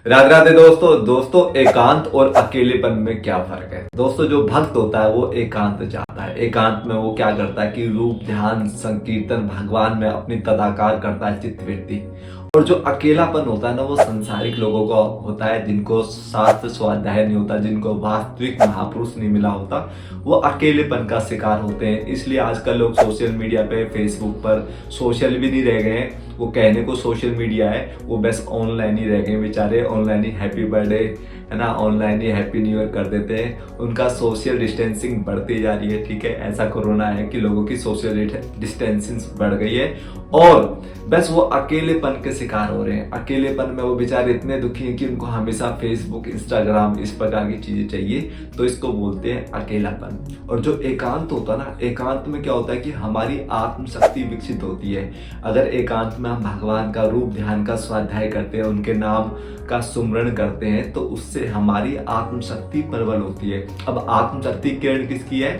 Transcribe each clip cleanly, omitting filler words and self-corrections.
राधे राधे दोस्तों एकांत और अकेलेपन में क्या फर्क है। दोस्तों जो भक्त होता है वो एकांत चाहता है। एकांत में वो क्या करता है कि रूप ध्यान संकीर्तन भगवान में अपनी तदाकार करता है चित्तवृत्ति। और जो अकेलापन होता है ना वो संसारिक लोगों का होता है, जिनको शास्त्र स्वाध्याय नहीं होता, जिनको वास्तविक महापुरुष नहीं मिला होता, वो अकेलेपन का शिकार होते हैं। इसलिए आजकल लोग सोशल मीडिया पे फेसबुक पर सोशल भी नहीं रह गए हैं। वो कहने को सोशल मीडिया है, वो बस ऑनलाइन ही रह गए बेचारे। ऑनलाइन ही हैप्पी बर्थडे है ना, ऑनलाइन ही हैप्पी न्यू ईयर कर देते हैं। उनका सोशल डिस्टेंसिंग बढ़ती जा रही है। ठीक है, ऐसा कोरोना है कि लोगों की सोशल डिस्टेंसिंग बढ़ गई है और बस वो अकेलेपन के शिकार हो रहे हैं। अकेलेपन में वो बेचारे इतने दुखी हैं कि उनको हमेशा फेसबुक इंस्टाग्राम इस प्रकार की चीजें चाहिए, तो इसको बोलते हैं अकेलापन। और जो एकांत होता है ना, एकांत में क्या होता है कि हमारी आत्मशक्ति विकसित होती है। अगर एकांत में हम भगवान का रूप ध्यान का स्वाध्याय करते हैं, उनके नाम का सुमरण करते हैं, तो उससे हमारी आत्मशक्ति प्रबल होती है। अब आत्मशक्ति किरण किसकी है?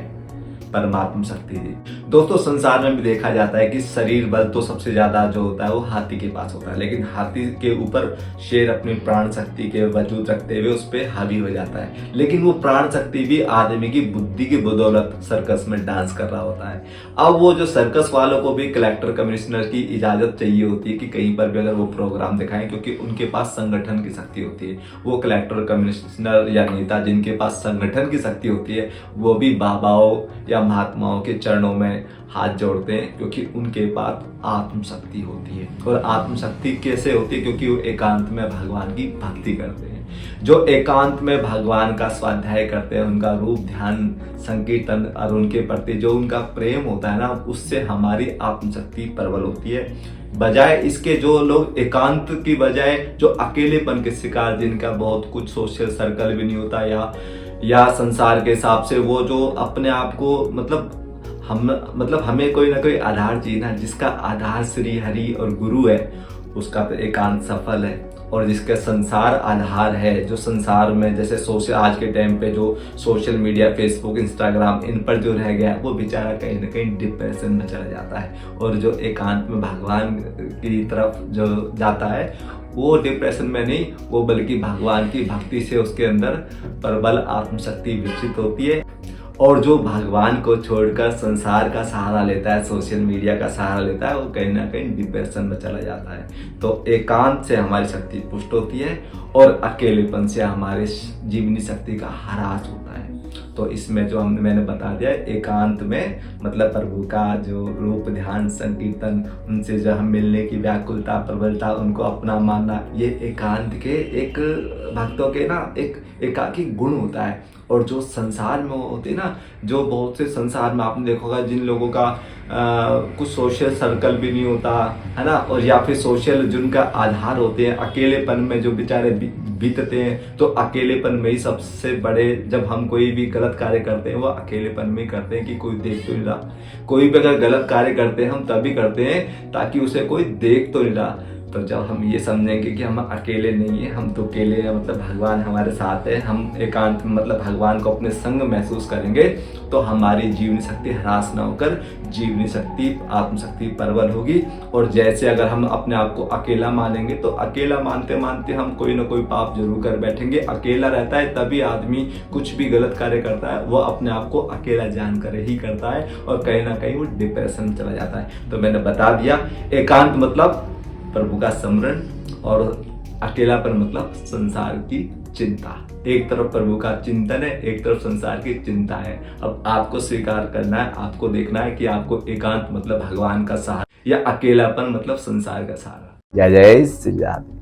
परमात्म शक्ति जी। दोस्तों संसार में भी देखा जाता है कि शरीर बल तो सबसे ज्यादा जो होता है वो हाथी के पास होता है, लेकिन हाथी के ऊपर शेर अपनी प्राण शक्ति के वजूद रखते हुए उस पर हावी हो जाता है। लेकिन वो प्राण शक्ति भी आदमी की बुद्धि की बदौलत सर्कस में डांस कर रहा होता है। अब वो जो सर्कस वालों को भी कलेक्टर कमिश्नर की इजाजत चाहिए होती है कि कहीं पर भी अगर वो प्रोग्राम दिखाएं, क्योंकि उनके पास संगठन की शक्ति होती है। वो कलेक्टर कमिश्नर या नेता जिनके पास संगठन की शक्ति होती है, वो भी बाबाओं या महात्माओं के चरणों में हाथ जोड़ते हैं, क्योंकि उनके पास आत्मशक्ति होती है। और आत्मशक्ति कैसे होती है? क्योंकि वो एकांत में भगवान की भक्ति करते हैं। जो एकांत में भगवान का स्वाध्याय करते हैं, उनका रूप ध्यान संकीर्तन और उनके प्रति जो उनका प्रेम होता है ना, उससे हमारी आत्मशक्ति प्रबल होती है। बजाय इसके जो लोग एकांत की बजाय जो अकेलेपन के शिकार, जिनका बहुत कुछ सोशल सर्कल भी नहीं होता या संसार के हिसाब से वो जो अपने आप को मतलब हमें कोई ना कोई आधार चाहिए ना, जिसका आधार श्री हरि और गुरु है, उसका तो एकांत सफल है। और जिसका संसार आधार है, जो संसार में जैसे सोशल आज के टाइम पे जो सोशल मीडिया फेसबुक इंस्टाग्राम इन पर जो रह गया, वो बेचारा कहीं ना कहीं डिप्रेशन में चला जाता है। और जो एकांत में भगवान की तरफ जो जाता है, वो डिप्रेशन में नहीं, वो बल्कि भगवान की भक्ति से उसके अंदर प्रबल आत्मशक्ति विकसित होती है। और जो भगवान को छोड़कर संसार का सहारा लेता है, सोशल मीडिया का सहारा लेता है, वो कहीं ना कहीं डिप्रेशन में चला जाता है। तो एकांत से हमारी शक्ति पुष्ट होती है और अकेलेपन से हमारे जीवनी शक्ति का ह्रास होता है। तो इसमें जो मैंने बता दिया, एकांत में मतलब प्रभु का जो रूप ध्यान संकीर्तन, उनसे जो हम मिलने की व्याकुलता प्रबलता, उनको अपना मानना, ये एकांत के एक भक्तों के ना एक एकाकी गुण होता है। और जो संसार में होते ना, जो बहुत से संसार में आपने देखा होगा जिन लोगों का कुछ सोशल सर्कल भी नहीं होता है ना, और या फिर सोशल जिनका आधार होते हैं, अकेलेपन में जो बेचारे बीतते हैं, तो अकेलेपन में ही सबसे बड़े, जब हम कोई भी गलत कार्य करते हैं वो अकेलेपन में करते हैं कि कोई देख तो नहीं रहा। कोई भी अगर गलत कार्य करते हैं हम तभी करते हैं ताकि उसे कोई देख तो नहीं रहा। तो जब हम ये समझेंगे कि हम अकेले नहीं है, हम तो अकेले हैं, मतलब भगवान हमारे साथ है, हम एकांत में मतलब भगवान को अपने संग महसूस करेंगे, तो हमारी जीवनी शक्ति ह्रास न होकर जीवनी शक्ति आत्मशक्ति प्रबल होगी। और जैसे अगर हम अपने आप को अकेला मानेंगे, तो अकेला मानते मानते हम कोई ना कोई पाप जरूर कर बैठेंगे। अकेला रहता है तभी आदमी कुछ भी गलत कार्य करता है, वो अपने आप को अकेला जानकर ही करता है और कहीं ना कहीं वो डिप्रेशन में चला जाता है। तो मैंने बता दिया, एकांत मतलब प्रभु का स्मरण और अकेलापन मतलब संसार की चिंता। एक तरफ प्रभु का चिंतन है, एक तरफ संसार की चिंता है। अब आपको स्वीकार करना है, आपको देखना है कि आपको एकांत मतलब भगवान का सहारा या अकेलापन मतलब संसार का सहारा। जय जय श्री राधे।